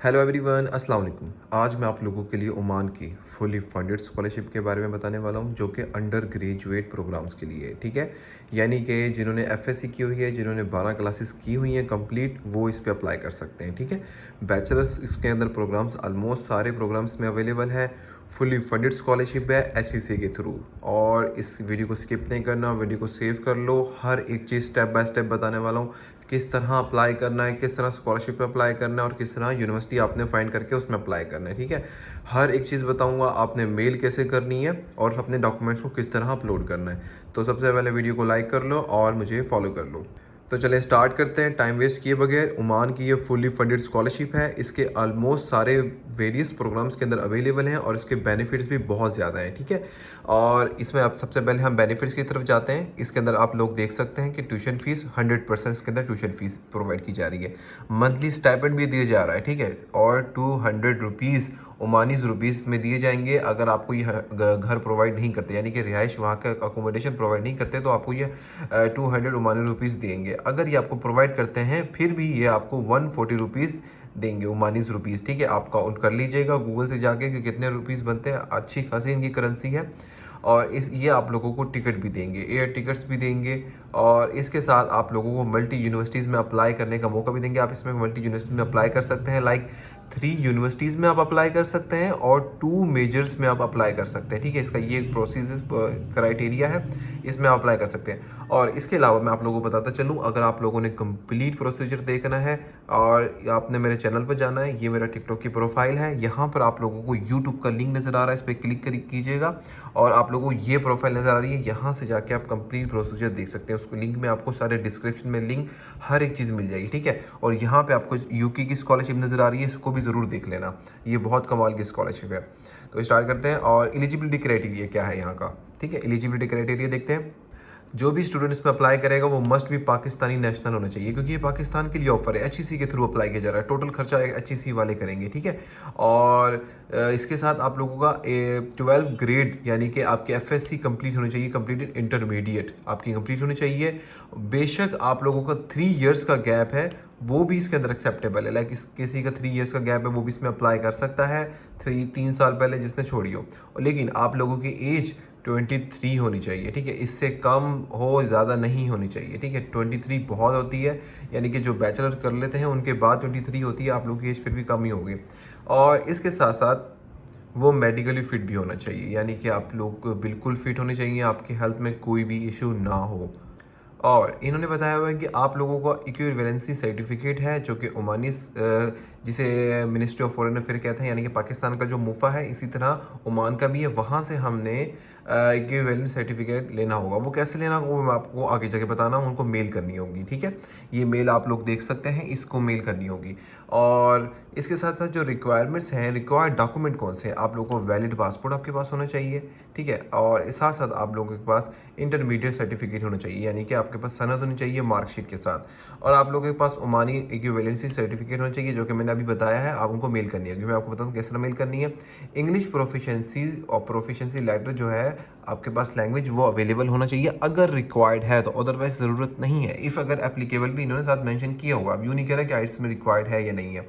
Hello everyone, अस्सलाम वालेकुम। आज मैं आप लोगों के लिए ओमान की फुली फंडेड स्कॉलरशिप के बारे में बताने वाला हूं, जो कि अंडर ग्रेजुएट प्रोग्राम्स के लिए है। ठीक है, यानी कि जिन्होंने एफएससी की हुई है, जिन्होंने 12 क्लासेस की हुई हैं कंप्लीट, वो इस पे अप्लाई कर सकते हैं। ठीक है, बैचलर्स इसके अंदर प्रोग्राम्स ऑलमोस्ट सारे प्रोग्राम्स में अवेलेबल है। फुली फंडेड स्कॉलरशिप है एचईसी के थ्रू। और इस वीडियो को स्किप नहीं करना, वीडियो को सेव कर लो। हर एक चीज़ स्टेप बाय स्टेप बताने वाला हूँ, किस तरह अप्लाई करना है, किस तरह स्कॉलरशिप पे अप्लाई करना है और किस तरह यूनिवर्सिटी आपने फाइंड करके उसमें अप्लाई करना है। ठीक है, हर एक चीज़ बताऊंगा, आपने मेल कैसे करनी है और अपने डॉक्यूमेंट्स को किस तरह अपलोड करना है। तो सबसे पहले वीडियो को लाइक कर लो और मुझे फॉलो कर लो। तो चलें स्टार्ट करते हैं टाइम वेस्ट किए बगैर। ओमान की ये फुली फंडेड स्कॉलरशिप है। इसके ऑलमोस्ट सारे वेरियस प्रोग्राम्स के अंदर अवेलेबल हैं और इसके बेनिफिट्स भी बहुत ज़्यादा हैं। ठीक है, और इसमें अब सबसे पहले हम बेनिफिट्स की तरफ जाते हैं। इसके अंदर आप लोग देख सकते हैं कि ट्यूशन फीस 100% इसके अंदर ट्यूशन फीस प्रोवाइड की जा रही है। मंथली स्टाइपेंड भी दिया जा रहा है। ठीक है, और 200 रुपीज़ ओमानीज़ रुपीज़ में दिए जाएंगे अगर आपको ये घर प्रोवाइड नहीं करते, यानी कि रिहाइश वहाँ का अकोमोडेशन प्रोवाइड नहीं करते, तो आपको ये 200 ओमानी रुपीज़ देंगे। अगर ये आपको प्रोवाइड करते हैं फिर भी ये आपको 140 रुपीज़ देंगे, ओमानीज़ रुपीज़। ठीक है, आप काउंट कर लीजिएगा गूगल से जाके कि कितने रुपीज़ बनते हैं। अच्छी खासी इनकी करेंसी है। और ये आप लोगों को टिकट भी देंगे, एयर टिकट्स भी देंगे। और इसके साथ आप लोगों को मल्टी यूनिवर्सिटीज़ में अप्लाई करने का मौका भी देंगे। आप इसमें मल्टी यूनिवर्सिटी में अप्लाई कर सकते हैं, लाइक 3 यूनिवर्सिटीज़ में आप अप्लाई कर सकते हैं और 2 मेजर्स में आप अप्लाई कर सकते हैं। ठीक है, इसका ये एक प्रोसीजर क्राइटेरिया है, इसमें आप अप्लाई कर सकते हैं। और इसके अलावा मैं आप लोगों को बताता चलूँ, अगर आप लोगों ने कंप्लीट प्रोसीजर देखना है और आपने मेरे चैनल पर जाना है, ये मेरा टिकटॉक की प्रोफाइल है, यहाँ पर आप लोगों को यूट्यूब का लिंक नज़र आ रहा है, इस पर क्लिक कीजिएगा और आप लोगों को ये प्रोफाइल नज़र आ रही है। यहाँ से जाके आप कंप्लीट प्रोसीजर देख सकते हैं। उसको लिंक में आपको सारे डिस्क्रिप्शन में लिंक हर एक चीज़ मिल जाएगी। ठीक है, और यहाँ पे आपको यूके की स्कॉलरशिप नज़र आ रही है, इसको भी ज़रूर देख लेना, ये बहुत कमाल की स्कॉलरशिप है। तो स्टार्ट करते हैं। और एलिजिबिलिटी क्राइटेरिया क्या है यहाँ का। ठीक है, एलिजिबिलिटी क्राइटेरिया देखते हैं। जो भी स्टूडेंट इसमें अप्लाई करेगा वो मस्ट भी पाकिस्तानी नेशनल होना चाहिए, क्योंकि ये पाकिस्तान के लिए ऑफर है, एचईसी के थ्रू अप्लाई किया जा रहा है। टोटल खर्चा एचईसी वाले करेंगे। ठीक है, और इसके साथ आप लोगों का 12 ग्रेड यानी कि आपके एफएससी कंप्लीट होनी चाहिए, कंप्लीटेड इंटरमीडिएट आपकी कंप्लीट होनी चाहिए। बेशक आप लोगों का 3 इयर्स का गैप है, वो भी इसके अंदर एक्सेप्टेबल है। लाइक किसी का 3 इयर्स का गैप है, वो भी इसमें अप्लाई कर सकता है, 3 साल पहले जिसने छोड़ी हो। लेकिन आप लोगों की एज 23 होनी चाहिए। ठीक है, इससे कम हो, ज़्यादा नहीं होनी चाहिए। ठीक है, 23 बहुत होती है, यानी कि जो बैचलर कर लेते हैं उनके बाद 23 होती है, आप लोगों की एज फिर भी कम ही होगी। और इसके साथ साथ वो मेडिकली फिट भी होना चाहिए, यानी कि आप लोग बिल्कुल फिट होने चाहिए, आपकी हेल्थ में कोई भी इशू ना हो। और इन्होंने बताया हुआ है कि आप लोगों का इक्विवेलेंसी सर्टिफिकेट है, जो कि ओमानी जिसे मिनिस्ट्री ऑफ फॉरेन अफेयर कहते हैं, यानी कि पाकिस्तान का जो मुफा है, इसी तरह ओमान का भी है। वहाँ से हमने इक्विवेलेंट सर्टिफिकेट लेना होगा। वो कैसे लेना होगा वो मैं आपको आगे जाके बताना हूँ, उनको मेल करनी होगी। ठीक है, ये मेल आप लोग देख सकते हैं, इसको मेल करनी होगी। और इसके साथ साथ जो रिक्वायरमेंट्स हैं, रिक्वायर्ड डॉक्यूमेंट कौन से हैं, आप लोगों को वैलिड पासपोर्ट आपके पास होना चाहिए। ठीक है, और इस साथ साथ आप लोगों के पास इंटरमीडिएट सर्टिफिकेट होना चाहिए, यानी कि आपके पास सनद होनी चाहिए मार्कशीट के साथ। और आप लोगों के पास ओमानी इक्विवेलेंसी सर्टिफिकेट होना चाहिए, जो कि मैंने अभी बताया है, आप उनको मेल करनी है। मैं आपको बताऊँ किस तरह मेल करनी है। इंग्लिश प्रोफिशेंसी और प्रोफिशेंसी लेटर जो है आपके पास लैंग्वेज, वो अवेलेबल होना चाहिए अगर रिक्वायर्ड है, तो अदरवाइज ज़रूरत नहीं है। इफ़ अगर एप्लीकेबल भी इन्होंने साथ मेंशन किया हुआ, अब यूँ नहीं कह रहा कि आइट्स में रिक्वायर्ड है या नहीं है।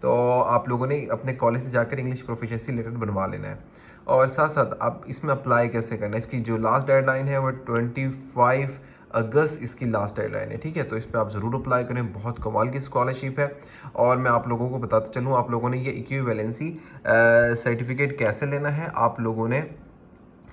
तो आप लोगों ने अपने कॉलेज से जाकर इंग्लिश प्रोफिशेंसी लेटर बनवा लेना है। और साथ साथ आप इसमें अप्लाई कैसे करना है, इसकी जो लास्ट डेडलाइन है वो 25 अगस्त इसकी लास्ट डेडलाइन है। ठीक है, तो इस पर आप ज़रूर अप्लाई करें, बहुत कमाल की स्कॉलरशिप है। और मैं आप लोगों को बताता चलूँ, आप लोगों ने ये इक्विवेलेंसी सर्टिफिकेट कैसे लेना है। आप लोगों ने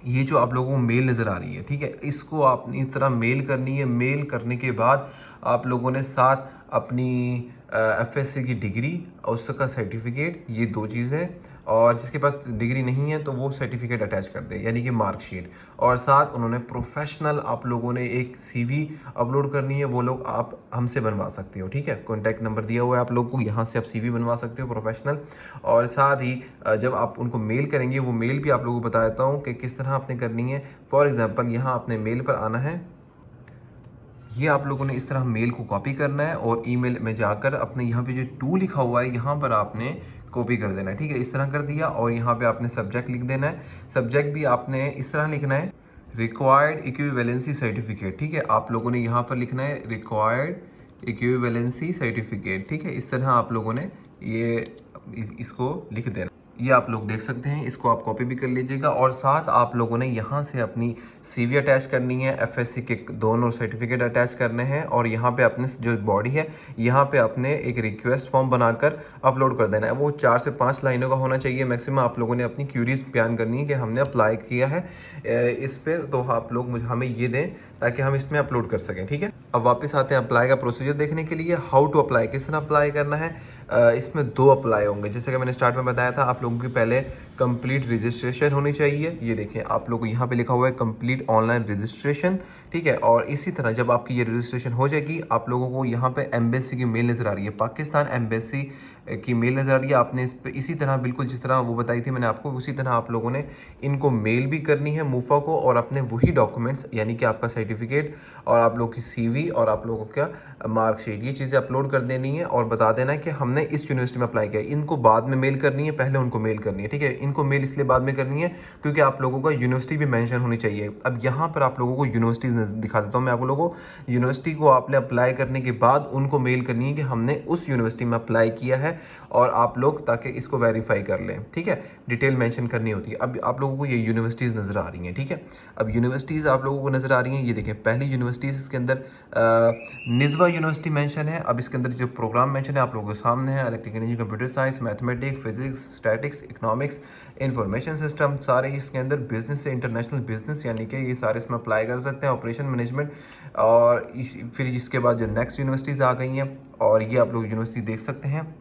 ये जो आप लोगों को मेल नज़र आ रही है, ठीक है, इसको आप इस तरह मेल करनी है। मेल करने के बाद आप लोगों ने साथ अपनी एफएससी की डिग्री और उसका सर्टिफिकेट, ये 2 चीज़ें, और जिसके पास डिग्री नहीं है तो वो सर्टिफिकेट अटैच कर दे, यानी कि मार्कशीट। और साथ उन्होंने प्रोफेशनल आप लोगों ने एक सीवी अपलोड करनी है, वो लोग आप हमसे बनवा सकते हो। ठीक है, कॉन्टैक्ट नंबर दिया हुआ है आप लोगों को, यहाँ से आप सीवी बनवा सकते हो प्रोफेशनल। और साथ ही जब आप उनको मेल करेंगे, वो मेल भी आप लोगों को बता देता हूँ कि किस तरह आपने करनी है। फॉर एग्जाम्पल, यहाँ आपने मेल पर आना है, ये आप लोगों ने इस तरह मेल को कॉपी करना है और ईमेल में जाकर अपने यहाँ पे जो टू लिखा हुआ है, यहाँ पर आपने कॉपी कर देना है। ठीक है, इस तरह कर दिया और यहाँ पे आपने सब्जेक्ट लिख देना है। सब्जेक्ट भी आपने इस तरह लिखना है, रिक्वायर्ड इक्विवेलेंसी सर्टिफिकेट। ठीक है, आप लोगों ने यहाँ पर लिखना है रिक्वायर्ड इक्विवेलेंसी सर्टिफिकेट। ठीक है, इस तरह आप लोगों ने ये इसको लिख देना। ये आप लोग देख सकते हैं, इसको आप कॉपी भी कर लीजिएगा। और साथ आप लोगों ने यहाँ से अपनी सीवी अटैच करनी है, एफएससी के दोनों सर्टिफिकेट अटैच करने हैं, और यहाँ पे अपने जो बॉडी है यहाँ पे अपने एक रिक्वेस्ट फॉर्म बनाकर अपलोड कर देना है। वो 4 से 5 लाइनों का होना चाहिए मैक्सिमम। आप लोगों ने अपनी क्यूरीज बयान करनी है कि हमने अप्लाई किया है इस पर, तो आप लोग हमें ये दें ताकि हम इसमें अपलोड कर सकें। ठीक है, अब वापस आते हैं अप्लाई का प्रोसीजर देखने के लिए। हाउ टू अप्लाई, किस तरह अप्लाई करना है। इसमें 2 अप्लाई होंगे, जैसे कि मैंने स्टार्ट में बताया था। आप लोगों की पहले कंप्लीट रजिस्ट्रेशन होनी चाहिए। ये देखें, आप लोगों को यहाँ पे लिखा हुआ है कंप्लीट ऑनलाइन रजिस्ट्रेशन। ठीक है, और इसी तरह जब आपकी ये रजिस्ट्रेशन हो जाएगी, आप लोगों को यहाँ पे एम्बेसी की मेल नज़र आ रही है, पाकिस्तान एम्बेसी की मेल नज़र आ रही है। आपने इस पे इसी तरह बिल्कुल जिस तरह वो बताई थी मैंने आपको, उसी तरह आप लोगों ने इनको मेल भी करनी है मूफा को, और अपने वही डॉक्यूमेंट्स यानी कि आपका सर्टिफिकेट और आप लोगों की सीवी और आप लोगों का मार्कशीट, ये चीज़ें अपलोड कर देनी है और बता देना है कि हमने इस यूनिवर्सिटी में अप्लाई किया है। इनको बाद में मेल करनी है, पहले उनको मेल करनी है। ठीक है, इनको मेल इसलिए बाद में करनी है क्योंकि आप लोगों का यूनिवर्सिटी भी मेंशन होनी चाहिए। अब यहाँ पर आप लोगों को यूनिवर्सिटी दिखा देता हूँ मैं आप लोगों को। यूनिवर्सिटी को आपने अप्लाई करने के बाद उनको मेल करनी है कि हमने उस यूनिवर्सिटी में अप्लाई किया है, और आप लोग ताकि इसको वेरीफाई कर लें। ठीक है, डिटेल मेंशन करनी होती है। अब आप लोगों को ये यूनिवर्सिटीज़ नज़र आ रही हैं। ठीक है, अब यूनिवर्सिटीज़ आप लोगों को नज़र आ रही हैं। ये देखें, पहली यूनिवर्सिटीज़ इसके अंदर निज़वा यूनिवर्सिटी मेंशन है। अब इसके अंदर जो प्रोग्राम मेंशन है आप लोगों के सामने है, electrical engineering, computer science, mathematics, physics, statics, economics, information system, सारे इसके अंदर बिजनेस से इंटरनेशनल बिजनेस यानी कि ये सारे इसमें अप्लाई कर सकते हैं, ऑपरेशन मैनेजमेंट। और फिर इसके बाद जो नेक्स्ट यूनिवर्सिटीज़ आ गई हैं, और ये आप लोग यूनिवर्सिटी देख सकते हैं।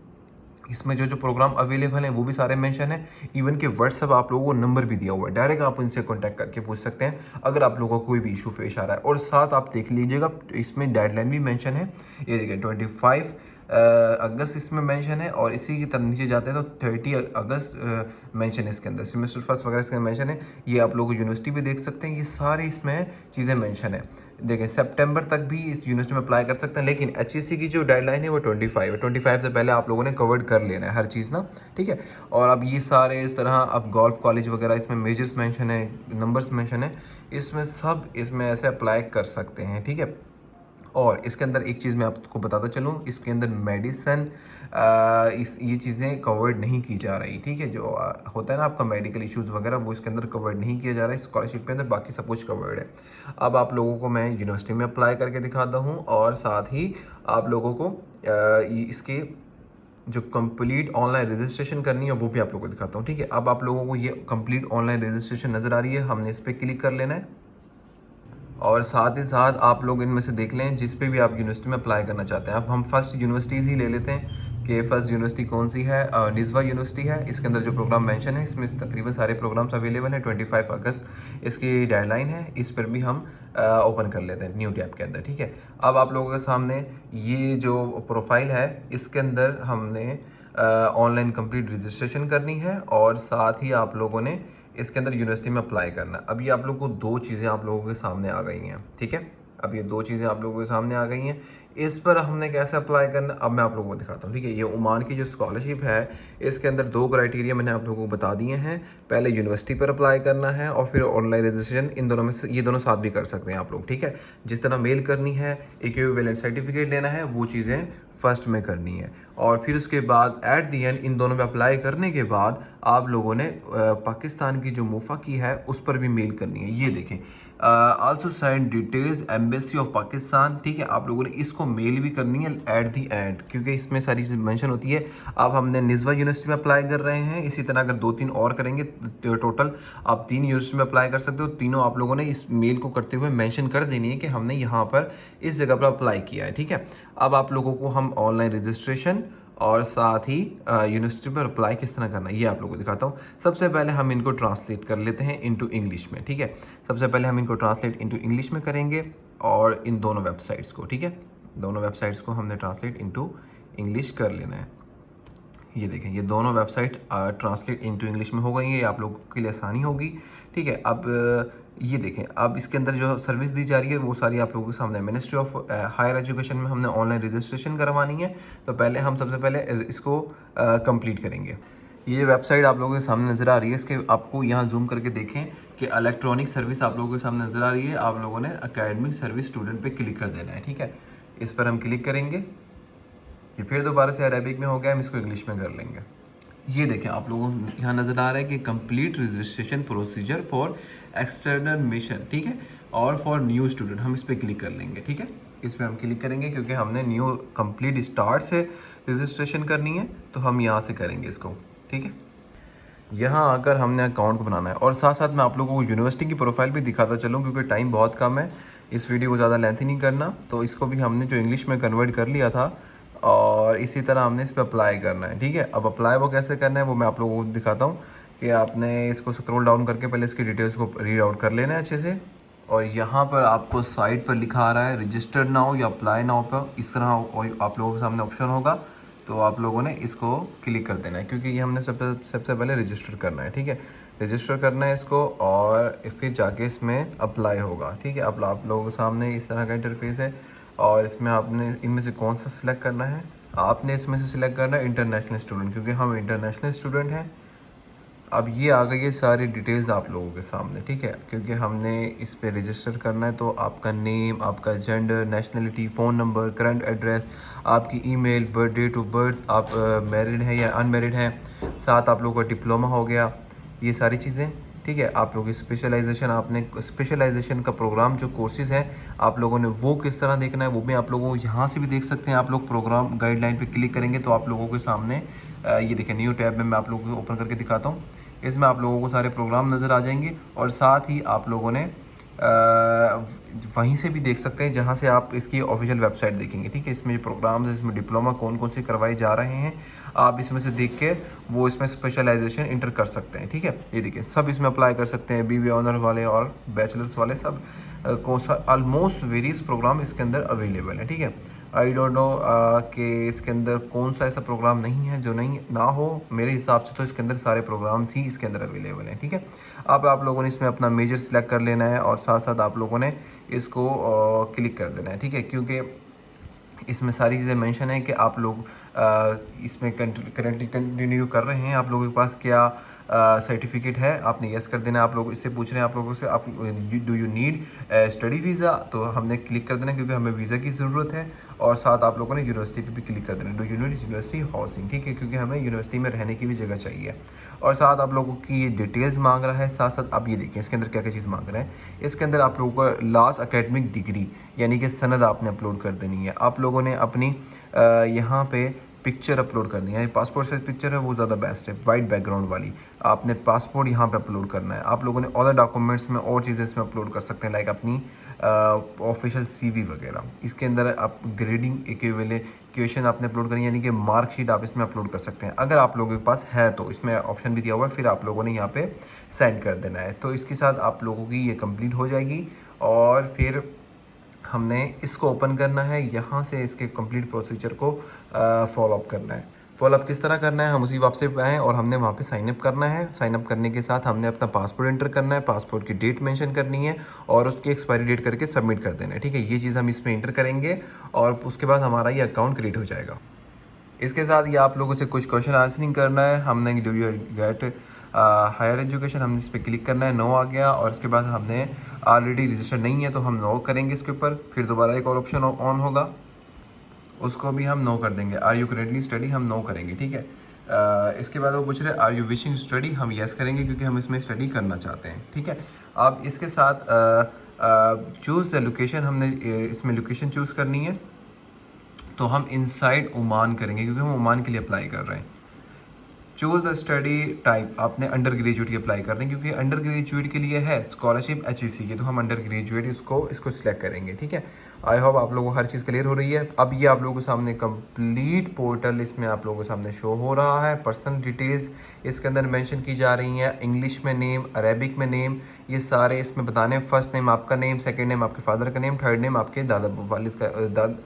इसमें जो जो प्रोग्राम अवेलेबल हैं वो भी सारे मेंशन है। इवन के व्हाट्सएप आप लोगों को नंबर भी दिया हुआ है, डायरेक्ट आप उनसे कांटेक्ट करके पूछ सकते हैं अगर आप लोगों को कोई भी इशू पेश आ रहा है। और साथ आप देख लीजिएगा, इसमें डेडलाइन भी मेंशन है। ये देखिए 25 अगस्त इसमें मेंशन है, और इसी की तरह नीचे जाते हैं तो 30 अगस्त मेंशन है इसके अंदर। सेमेस्टर फर्स्ट वगैरह इसके मेंशन है। ये आप लोग यूनिवर्सिटी भी देख सकते हैं, ये सारी इसमें चीज़ें मेंशन है। देखें, सितंबर तक भी इस यूनिवर्सिटी में अप्लाई कर सकते हैं, लेकिन एचईसी की जो डेडलाइन है वो 25 है। 25 से पहले आप लोगों ने कवर्ड कर लेना है हर चीज़ ना। ठीक है, और अब ये सारे इस तरह अब गोल्फ कॉलेज वगैरह इसमें मेजर्स मेंशन है, नंबर्स मेंशन है, इसमें सब इसमें ऐसे अप्लाई कर सकते हैं। ठीक है, और इसके अंदर एक चीज़ मैं आपको बताता चलूँ, इसके अंदर मेडिसन ये चीज़ें कवर्ड नहीं की जा रही। ठीक है, जो होता है ना आपका मेडिकल इश्यूज़ वगैरह, वो इसके अंदर कवर्ड नहीं किया जा रहा है स्कॉलरशिप के अंदर, बाकी सब कुछ कवर्ड है। अब आप लोगों को मैं यूनिवर्सिटी में अप्लाई करके दिखाता हूँ, और साथ ही आप लोगों को इसके जो कंप्लीट ऑनलाइन रजिस्ट्रेशन करनी है वो भी आप लोगों को दिखाता हूँ। ठीक है, अब आप लोगों को ये कंप्लीट ऑनलाइन रजिस्ट्रेशन नज़र आ रही है, हमने इस पर क्लिक कर लेना है। और साथ ही साथ आप लोग इनमें से देख लें जिस पे भी आप यूनिवर्सिटी में अप्लाई करना चाहते हैं। अब हम फर्स्ट यूनिवर्सिटीज़ ही ले लेते हैं कि फ़र्स्ट यूनिवर्सिटी कौन सी है। निज़वा यूनिवर्सिटी है। इसके अंदर जो प्रोग्राम मेंशन है इसमें तकरीबन सारे प्रोग्राम्स अवेलेबल हैं। 25 अगस्त इसकी डेडलाइन है। इस पर भी हम ओपन कर लेते हैं न्यू टैब के अंदर। ठीक है, अब आप लोगों के सामने ये जो प्रोफाइल है इसके अंदर हमने ऑनलाइन कंप्लीट रजिस्ट्रेशन करनी है, और साथ ही आप लोगों ने इसके अंदर यूनिवर्सिटी में अप्लाई करना। अब ये आप लोगों को 2 चीज़ें आप लोगों के सामने आ गई हैं। ठीक है, अब ये 2 चीज़ें आप लोगों के सामने आ गई हैं। इस पर हमने कैसे अप्लाई करना अब मैं आप लोगों को दिखाता हूँ। ठीक है, ये ओमान की जो स्कॉलरशिप है इसके अंदर 2 क्राइटेरिया मैंने आप लोगों को बता दिए हैं। पहले यूनिवर्सिटी पर अप्लाई करना है, और फिर ऑनलाइन रजिस्ट्रेशन। इन दोनों में से ये दोनों साथ भी कर सकते हैं आप लोग। ठीक है, जिस तरह मेल करनी है, इक्विवेलेंट सर्टिफिकेट लेना है, वो चीज़ें फर्स्ट में करनी है। और फिर उसके बाद एट दी एंड इन दोनों पे अप्लाई करने के बाद आप लोगों ने पाकिस्तान की जो मुफा की है उस पर भी मेल करनी है। ये देखें, also sign details embassy of Pakistan. ठीक है, आप लोगों ने इसको मेल भी करनी है एट दी एंड, क्योंकि इसमें सारी चीज़ मेंशन होती है। अब हमने निज़वा यूनिवर्सिटी में अप्लाई कर रहे हैं, इसी तरह अगर 2-3 और करेंगे तो टोटल आप 3 यूनिवर्सिटी में अप्लाई कर सकते हो। तीनों आप लोगों ने इस मेल को करते हुए मेंशन कर देनी है कि हमने यहाँ पर इस जगह पर अप्लाई किया है। ठीक है, अब आप लोगों को हम ऑनलाइन रजिस्ट्रेशन और साथ ही यूनिवर्सिटी पर अप्लाई किस तरह करना है ये आप लोगों को दिखाता हूँ। सबसे पहले हम इनको ट्रांसलेट कर लेते हैं इनटू इंग्लिश में। ठीक है, सबसे पहले हम इनको ट्रांसलेट इनटू इंग्लिश में करेंगे, और इन दोनों वेबसाइट्स को, ठीक है, दोनों वेबसाइट्स को हमने ट्रांसलेट इनटू इंग्लिश कर लेना है। ये देखें, ये दोनों वेबसाइट ट्रांसलेट इनटू इंग्लिश में हो गई है, ये आप लोगों के लिए आसानी होगी। ठीक है, अब ये देखें, अब इसके अंदर जो सर्विस दी जा रही है वो सारी आप लोगों के सामने। मिनिस्ट्री ऑफ हायर एजुकेशन में हमने ऑनलाइन रजिस्ट्रेशन करवानी है, तो पहले हम सबसे पहले इसको कंप्लीट करेंगे। ये वेबसाइट आप लोगों के सामने नज़र आ रही है, इसके आपको यहाँ जूम करके देखें कि इलेक्ट्रॉनिक सर्विस आप लोगों के सामने नज़र आ रही है। आप लोगों ने एकेडमिक सर्विस स्टूडेंट पे क्लिक कर देना है। ठीक है, इस पर हम क्लिक करेंगे। ये फिर दोबारा से अरेबिक में हो गया, हम इसको इंग्लिश में कर लेंगे। ये देखें आप लोगों को यहाँ नज़र आ रहा है कि complete registration procedure for external mission, ठीक है, और फॉर न्यू स्टूडेंट। हम इस पर क्लिक कर लेंगे, ठीक है, इस पर हम क्लिक करेंगे क्योंकि हमने न्यू कंप्लीट स्टार्ट से रजिस्ट्रेशन करनी है, तो हम यहाँ से करेंगे इसको, ठीक है। यहाँ आकर हमने अकाउंट को बनाना है और साथ साथ मैं आप लोगों को यूनिवर्सिटी की प्रोफाइल भी दिखाता चलूँ क्योंकि टाइम बहुत कम है, इस वीडियो को ज़्यादा लेंथी नहीं करना। तो इसको भी हमने जो इंग्लिश में कन्वर्ट कर लिया था और इसी तरह हमने इस पर अप्लाई करना है, ठीक है। अब अप्लाई वो कैसे करना है वो मैं आप लोगों को दिखाता हूँ कि आपने इसको स्क्रॉल डाउन करके पहले इसकी डिटेल्स को रीड आउट कर लेना है अच्छे से। और यहाँ पर आपको साइट पर लिखा आ रहा है रजिस्टर्ड नाउ या अप्लाई नाउ पर, इस तरह आप लोगों के सामने ऑप्शन होगा, तो आप लोगों ने इसको क्लिक कर देना है क्योंकि ये हमने सबसे पहले रजिस्टर करना है, ठीक है। रजिस्टर करना है इसको और फिर जाके इसमें अप्लाई होगा, ठीक है। अब आप लोगों के सामने इस तरह का इंटरफेस है और इसमें आपने इनमें से कौन सा सिलेक्ट करना है। आपने इसमें से सिलेक्ट करना है इंटरनेशनल स्टूडेंट क्योंकि हम इंटरनेशनल स्टूडेंट हैं। अब ये आ गई है सारी डिटेल्स आप लोगों के सामने, ठीक है, क्योंकि हमने इस पे रजिस्टर करना है। तो आपका नेम, आपका gender, nationality, phone number, current address, आपकी email, birth, date of birth, आप मैरिड हैं या अनमैरिड हैं, साथ आप लोगों का डिप्लोमा हो गया, ये सारी चीज़ें, ठीक है। आप लोगों की स्पेशलाइजेशन, आपने स्पेशलाइजेशन का प्रोग्राम जो कोर्सेज़ हैं आप लोगों ने वो किस तरह देखना है वो भी आप लोगों को यहाँ से भी देख सकते हैं। आप लोग प्रोग्राम गाइडलाइन पे क्लिक करेंगे तो आप लोगों के सामने ये देखें न्यू टैब में मैं आप लोगों को ओपन करके दिखाता हूँ। इसमें आप लोगों को सारे प्रोग्राम नज़र आ जाएंगे और साथ ही आप लोगों ने वहीं से भी देख सकते हैं जहां से आप इसकी ऑफिशियल वेबसाइट देखेंगे, ठीक है। इसमें प्रोग्राम्स, इसमें डिप्लोमा कौन कौन से करवाए जा रहे हैं आप इसमें से देख के वो इसमें स्पेशलाइजेशन इंटर कर सकते हैं, ठीक है। ये देखिए सब इसमें अप्लाई कर सकते हैं, बीबी ऑनर वाले और बैचलर्स वाले सब ऑलमोस्ट वेरियस प्रोग्राम इसके अंदर अवेलेबल है, ठीक है। आई डोंट नो कि इसके अंदर कौन सा ऐसा प्रोग्राम नहीं है जो नहीं ना हो, मेरे हिसाब से तो इसके अंदर सारे प्रोग्राम्स ही इसके अंदर अवेलेबल हैं, ठीक है। अब आप लोगों ने इसमें अपना मेजर सेलेक्ट कर लेना है और साथ साथ आप लोगों ने इसको क्लिक कर देना है, ठीक है, क्योंकि इसमें सारी चीज़ें मेंशन है कि आप लोग इसमें करेंटली कंटिन्यू कर रहे हैं, आप लोगों के पास क्या सर्टिफिकेट है, आपने यस कर देना है। आप लोग इससे पूछ रहे हैं आप लोगों से आप do you need study visa, तो हमने क्लिक कर देना क्योंकि हमें वीज़ा की ज़रूरत है। और साथ आप लोगों ने यूनिवर्सिटी पे भी क्लिक कर देना, do you need university housing, ठीक है, क्योंकि हमें यूनिवर्सिटी में रहने की भी जगह चाहिए। और साथ आप लोगों की ये डिटेल्स मांग रहा है, साथ साथ आप ये देखिए इसके अंदर क्या क्या चीज़ मांग रहा है। इसके अंदर आप लोगों का लास्ट एकेडमिक डिग्री यानी कि सनद आपने अपलोड कर देनी है। आप लोगों ने अपनी यहाँ पे पिक्चर अपलोड करनी है, पासपोर्ट साइज पिक्चर है वो ज़्यादा बेस्ट है, वाइट बैकग्राउंड वाली। आपने पासपोर्ट यहाँ पे अपलोड करना है। आप लोगों ने अदर डॉक्यूमेंट्स में और चीज़ें इसमें अपलोड कर सकते हैं, लाइक अपनी ऑफिशियल सीवी वगैरह। इसके अंदर आप ग्रेडिंग इक्वेशन आपने अपलोड करनी है, यानी कि मार्कशीट आप इसमें अपलोड कर सकते हैं अगर आप लोगों के पास है तो। इसमें ऑप्शन भी दिया हुआ है, फिर आप लोगों ने यहाँ पे सेंड कर देना है। तो इसके साथ आप लोगों की ये कंप्लीट हो जाएगी और फिर हमने इसको ओपन करना है, यहाँ से इसके कंप्लीट प्रोसीजर को फॉलोअप करना है। फॉलोअप किस तरह करना है, हम उसी वेबसाइट पे आए और हमने वहाँ पे साइन अप करना है। साइन अप करने के साथ हमने अपना पासपोर्ट एंटर करना है, पासपोर्ट की डेट मेंशन करनी है और उसकी एक्सपायरी डेट करके सबमिट कर देना है, ठीक है। ये चीज़ हम इसमें एंटर करेंगे और उसके बाद हमारा ये अकाउंट क्रिएट हो जाएगा। इसके साथ ये आप लोगों से कुछ क्वेश्चन आंसरिंग करना है। हमने do you get higher education, हमने इस पर क्लिक करना है, नो आ गया। और इसके बाद हमने ऑलरेडी रजिस्टर नहीं है तो हम नो करेंगे इसके ऊपर। फिर दोबारा एक और ऑप्शन ऑन होगा, उसको भी हम नो कर देंगे। आर यू करेंटली स्टडी, हम नो करेंगे, ठीक है। इसके बाद वो पूछ रहे आर यू विशिंग स्टडी, हम येस करेंगे क्योंकि हम इसमें स्टडी करना चाहते हैं, ठीक है। अब इसके साथ चूज़ द लोकेशन, हमने इसमें लोकेशन चूज़ करनी है। तो हम इनसाइड ओमान करेंगे क्योंकि हम ओमान के लिए अप्लाई कर रहे हैं। चूज़ द स्टडी टाइप, आपने अंडर ग्रेजुएट की अप्लाई कर रहे हैं क्योंकि अंडर ग्रेजुएट के लिए है स्कॉलरशिप HEC की, तो हम अंडर ग्रेजुएट इसको सिलेक्ट करेंगे, ठीक है। आई होप आप लोगों को हर चीज़ क्लियर हो रही है। अब ये आप लोगों के सामने कंप्लीट पोर्टल इसमें आप लोगों के सामने शो हो रहा है। पर्सनल डिटेल्स इसके अंदर मेंशन की जा रही हैं, इंग्लिश में नेम, अरेबिक में नेम, ये सारे इसमें बताने हैं। फर्स्ट नेम आपका नेम, सेकंड नेम आपके फादर का नेम, थर्ड नेम आपके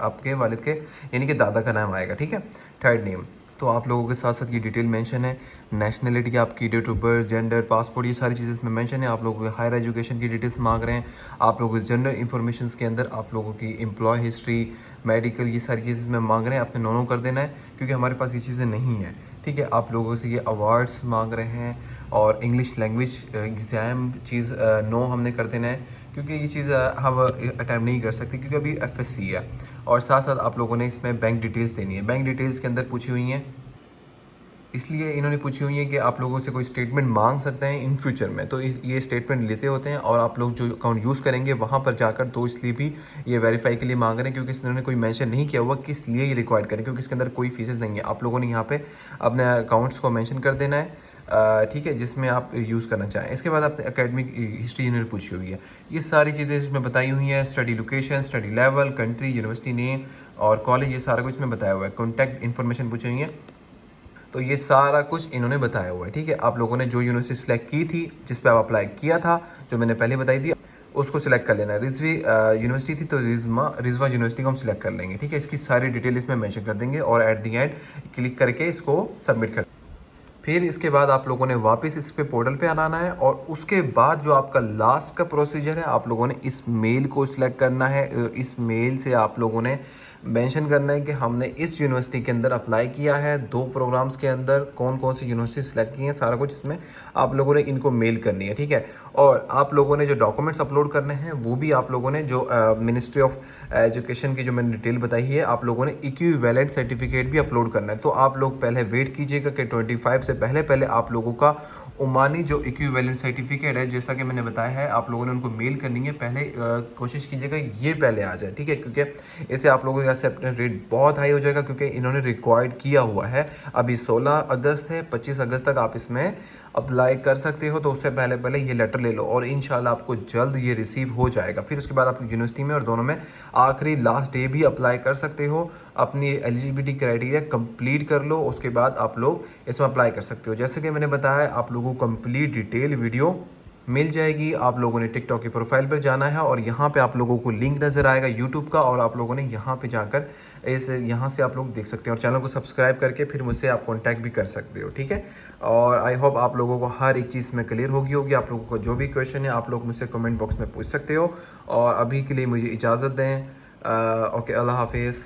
आपके वालिद के यानी कि दादा का नाम आएगा, ठीक है, थर्ड नेम। तो आप लोगों के साथ साथ ये डिटेल मेंशन है, नेशनलिटी आपकी, date of birth, gender, passport, ये सारी चीज़ें इसमें मेंशन है। आप लोगों के हायर एजुकेशन की डिटेल्स मांग रहे हैं। आप लोगों के जनरल इन्फॉर्मेशन के अंदर आप लोगों की एम्प्लॉय हिस्ट्री, मेडिकल, ये सारी चीज़ें इसमें मांग रहे हैं। आपने नो कर देना है क्योंकि हमारे पास ये चीज़ें नहीं है, ठीक है। आप लोगों से ये अवार्ड्स मांग रहे हैं और इंग्लिश लैंग्वेज एग्ज़ाम चीज़ नो हमने कर देना है क्योंकि ये चीज़ हम अटैम्प्ट नहीं कर सकते क्योंकि अभी FSC है। और साथ साथ आप लोगों ने इसमें बैंक डिटेल्स देनी है। बैंक डिटेल्स के अंदर पूछी हुई हैं, इसलिए इन्होंने पूछी हुई है कि आप लोगों से कोई स्टेटमेंट मांग सकते हैं इन फ्यूचर में, तो ये स्टेटमेंट लेते होते हैं और आप लोग जो अकाउंट यूज़ करेंगे वहाँ पर जाकर, तो इसलिए भी ये वेरीफाई के लिए मांग रहे हैं, क्योंकि इन्होंने कोई मेंशन नहीं किया हुआ किस लिए ये रिक्वायर्ड करें, क्योंकि इसके अंदर कोई फीसेस नहीं है। आप लोगों ने यहाँ पे अपने अकाउंट्स को मेंशन कर देना है, ठीक है, जिसमें आप यूज़ करना चाहें। इसके बाद आपने एकेडमिक हिस्ट्री इन्होंने पूछी हुई है, ये सारी चीज़ें इसमें बताई हुई हैं, study location, study level, country, university name और कॉलेज, ये सारा कुछ इसमें बताया हुआ है। कॉन्टैक्ट इन्फॉर्मेशन पूछी हुई है, तो ये सारा कुछ इन्होंने बताया हुआ है, ठीक है। आप लोगों ने जो यूनिवर्सिटी सेलेक्ट की थी, जिस पे आप अप्लाई किया था, जो मैंने पहले बताई थी, उसको सिलेक्ट कर लेना है। रिजवी यूनिवर्सिटी थी तो रिजवा यूनिवर्सिटी को हम सिलेक्ट कर लेंगे, ठीक है। इसकी सारी डिटेल इसमें मेंशन कर देंगे और एट दी एंड क्लिक करके इसको सबमिट कर। फिर इसके बाद आप लोगों ने वापस इस पे पोर्टल पे आना है और उसके बाद जो आपका लास्ट का प्रोसीजर है, आप लोगों ने इस मेल को सिलेक्ट करना है। इस मेल से आप लोगों ने मेंशन करना है कि हमने इस यूनिवर्सिटी के अंदर अप्लाई किया है, 2 प्रोग्राम्स के अंदर कौन कौन सी यूनिवर्सिटी सेलेक्ट की हैं, सारा कुछ इसमें आप लोगों ने इनको मेल करनी है, ठीक है। और आप लोगों ने जो डॉक्यूमेंट्स अपलोड करने हैं वो भी आप लोगों ने जो मिनिस्ट्री ऑफ एजुकेशन की जो मैंने डिटेल बताई है, आप लोगों ने इक्विवेलेंट सर्टिफिकेट भी अपलोड करना है। तो आप लोग पहले वेट कीजिएगा कि 25 से पहले पहले आप लोगों का ओमानी जो इक्विवेलेंट सर्टिफिकेट है, जैसा कि मैंने बताया है, आप लोगों ने उनको मेल करनी है। पहले कोशिश कीजिएगा ये पहले आ जाए, ठीक है, क्योंकि इससे आप लोगों का एक्सेप्टेंस रेट बहुत हाई हो जाएगा, क्योंकि इन्होंने रिक्वायर्ड किया हुआ है। अभी 16 अगस्त है, 25 अगस्त तक आप इसमें अप्लाई कर सकते हो, तो उससे पहले पहले ये लेटर ले लो और इंशाल्लाह आपको जल्द ये रिसीव हो जाएगा। फिर उसके बाद आप यूनिवर्सिटी में और दोनों में आखिरी लास्ट डे भी अप्लाई कर सकते हो। अपनी एलिजिबिलिटी क्राइटेरिया कंप्लीट कर लो, उसके बाद आप लोग इसमें अप्लाई कर सकते हो। जैसे कि मैंने बताया, आप लोगों को कंप्लीट डिटेल वीडियो मिल जाएगी। आप लोगों ने टिकटॉक की प्रोफाइल पर जाना है और यहाँ पे आप लोगों को लिंक नज़र आएगा यूट्यूब का, और आप लोगों ने यहाँ पे जाकर यहाँ से आप लोग देख सकते हैं और चैनल को सब्सक्राइब करके फिर मुझसे आप कांटेक्ट भी कर सकते हो, ठीक है। और आई होप आप लोगों को हर एक चीज़ में क्लियर होगी। आप लोगों को जो भी क्वेश्चन है आप लोग मुझसे कमेंट बॉक्स में पूछ सकते हो। और अभी के लिए मुझे इजाज़त दें। ओके, अल्लाह हाफिज़।